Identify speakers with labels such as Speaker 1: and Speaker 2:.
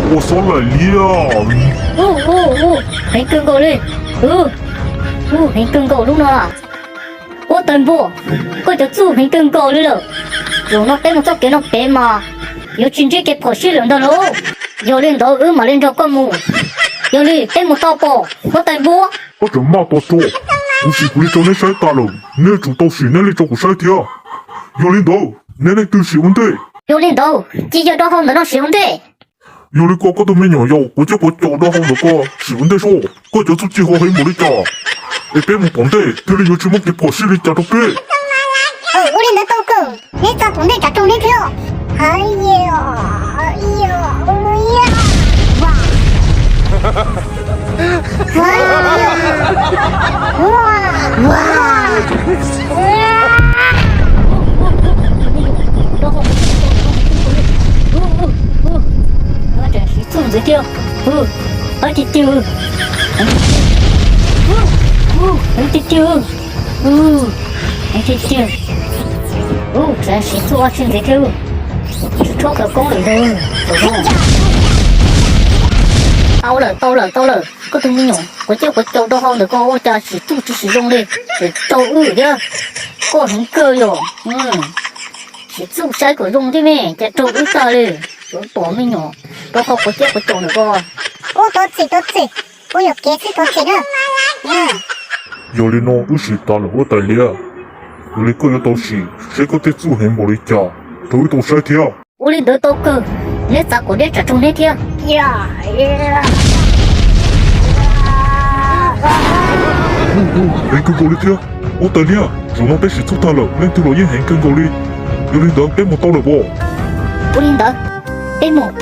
Speaker 1: 我上来了。
Speaker 2: 很更高嘞，很更高luôn rồi. Ô tần bộ, có cho chú hình更高了，有那边我做给那边嘛，有亲戚给跑去人的喽，有领导嘛领导干么？有哩边我到包，我tần bộ。
Speaker 1: 我这马多多，我是不是找你晒大了？你主到是那里找个晒条？有领导，你那对是问题。
Speaker 2: 有领导，直接到后那兄弟。
Speaker 1: 有你哥哥都没鸟要，我就把找到好那个是问题说，我就出去和黑冇你找。一边冇帮的，这里有什么给跑去你找到给？
Speaker 3: 我领导都够，你找同队找中领票。哎呀，哇！
Speaker 2: 我这是粽子掉，而且丢，而且丢，而且丢，这是做粽子丢，超可功能的，到了，个东西用，我找到好的个，我家是组织使用的，是周二的，个很个哟，是做晒个用的咩？在周二打嘞，有多没用，都好我家我找那个。
Speaker 3: 我多吃，我有给吃多吃的。
Speaker 1: 有你喏，有时打了我带了，有你个有东西，谁个在做黑冇你家，都会多晒条。
Speaker 2: 我领导都个，你咋个你这种那天？
Speaker 3: 呀！
Speaker 1: 很更高的条，我带了，如那边是做大了，那条路也很更高的，有领导边冇到了不？
Speaker 2: 我领导，边么？